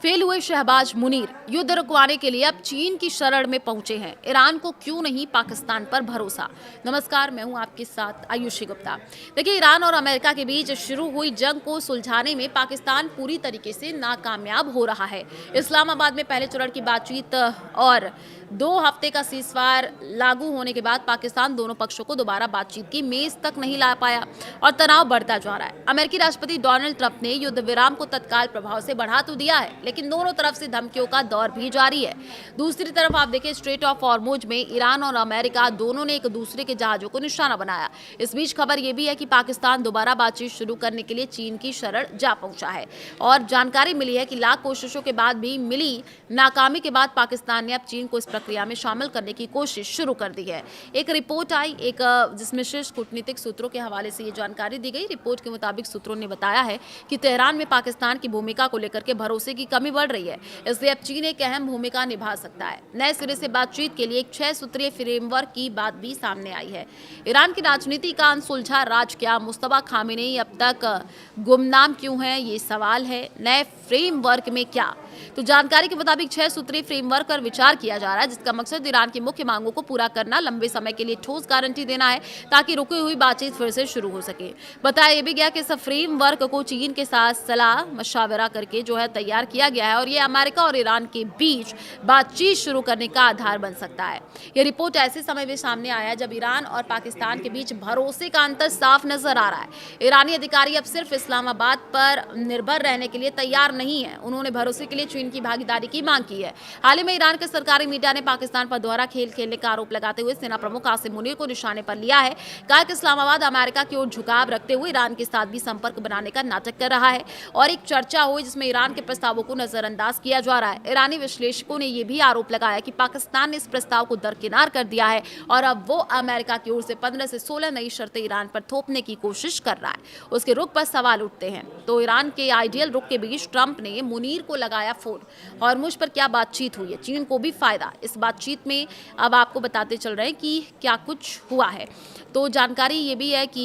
Fail हुए शहबाज मुनीर युद्ध रुकवाने के लिए अब चीन की शरण में पहुंचे हैं। ईरान को क्यों नहीं पाकिस्तान पर भरोसा। नमस्कार, मैं हूं आपके साथ आयुषी गुप्ता। देखिए, ईरान और अमेरिका के बीच शुरू हुई जंग को सुलझाने में पाकिस्तान पूरी तरीके से नाकामयाब हो रहा है। इस्लामाबाद में पहले चरण की बातचीत और 2 हफ्ते का सीजफायर लागू होने के बाद पाकिस्तान दोनों पक्षों को दोबारा बातचीत की मेज तक नहीं ला पाया और तनाव बढ़ता जा रहा है। अमेरिकी राष्ट्रपति डोनाल्ड ट्रंप ने युद्ध विराम को तत्काल प्रभाव से बढ़ा तो दिया है, लेकिन दोनों तरफ से धमकियों का दौर भी जारी है। दूसरी तरफ आप देखिए, स्ट्रेट ऑफ हॉर्मुज में ईरान और अमेरिका दोनों ने एक दूसरे के जहाजों को निशाना बनाया। इस बीच खबर यह भी है कि पाकिस्तान दोबारा बातचीत शुरू करने के लिए चीन की शरण जा पहुंचा है और जानकारी मिली है कि लाख कोशिशों के बाद भी मिली नाकामी के बाद पाकिस्तान ने अब चीन को इस प्रक्रिया में शामिल करने की कोशिश शुरू कर दी है। एक रिपोर्ट आई जिसमें शीर्ष कूटनीतिक सूत्रों के हवाले से ये जानकारी दी गई। रिपोर्ट के मुताबिक सूत्रों ने बताया है कि तेहरान में पाकिस्तान की भूमिका को लेकर के भरोसे की कमी बढ़ रही है, इसलिए अब चीन एक अहम भूमिका निभा सकता है। नए सिरे से बातचीत के लिए एक 6 सूत्रीय फ्रेमवर्क की बात भी सामने आई है। ईरान की राजनीति का अनसुलझा राज क्या, मुस्तफा खामेनेई अब तक गुमनाम क्यों है, ये सवाल है। नए फ्रेमवर्क में क्या, तो जानकारी के मुताबिक 6 सूत्रीय फ्रेमवर्क पर विचार किया जा रहा है, जिसका मकसद ईरान की मुख्य मांगों को पूरा करना, लंबे समय के लिए ठोस गारंटी देना है ताकि रुकी हुई बातचीत फिर से शुरू हो सके। बताया यह भी गया कि इस फ्रेमवर्क को चीन के साथ सलाह मशवरा करके तैयार किया गया है और ये अमेरिका और ईरान के बीच बातचीत शुरू करने का आधार बन सकता है। यह रिपोर्ट ऐसे समय में सामने आया जब ईरान और पाकिस्तान के बीच भरोसे का अंतर साफ नजर आ रहा है। ईरानी अधिकारी अब सिर्फ इस्लामाबाद पर निर्भर रहने के लिए तैयार नहीं है, उन्होंने भरोसे के लिए चीन की भागीदारी की मांग की है। हाल ही में ईरान के सरकारी मीडिया ने पाकिस्तान पर दोहरा खेल खेलने का आरोप लगाते हुए सेना प्रमुख कासिम मुनीर को निशाने पर लिया है। कहा कि इस्लामाबाद अमेरिका की ओर झुकाव रखते हुए ईरान के साथ भी संपर्क बनाने का नाटक कर रहा है और एक चर्चा हुई जिसमें ईरान के प्रस्तावों को नजरअंदाज किया जा रहा है। ईरानी विश्लेषकों ने यह भी आरोप लगाया कि पाकिस्तान ने इस प्रस्ताव को दरकिनार कर दिया है और अब वो अमेरिका की ओर से 15 से 16 नई शर्तें ईरान पर थोपने की कोशिश कर रहा है। उसके रुख पर सवाल उठते हैं। तो ईरान के आइडियल रुख के बीच ट्रंप ने मुनीर को लगाया फोन। हॉर्मुज पर क्या बातचीत हुई है, चीन को भी फायदा। इस बातचीत में अब आपको बताते चल रहे हैं कि क्या कुछ हुआ है। तो जानकारी ये भी है कि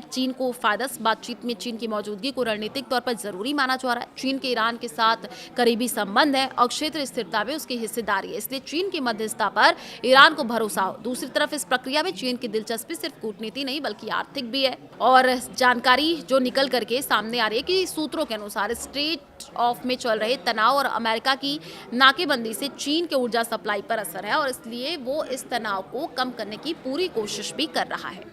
चीन को फायदा, इस बातचीत में चीन की मौजूदगी को रणनीतिक तौर पर जरूरी माना जा रहा है। चीन के ईरान के साथ करीबी संबंध है और क्षेत्र स्थिरता में उसकी हिस्सेदारी है, इसलिए चीन की मध्यस्थता पर ईरान को भरोसा हो। दूसरी तरफ इस प्रक्रिया में चीन की दिलचस्पी सिर्फ कूटनीति नहीं बल्कि आर्थिक भी है और जानकारी जो निकल करके सामने आ रही है कि सूत्रों के अनुसार स्ट्रेट ऑफ में चल रहे तनाव और अमेरिका की नाकेबंदी से चीन के ऊर्जा सप्लाई पर असर है और इसलिए वो इस तनाव को कम करने की पूरी कोशिश भी कर रहा है।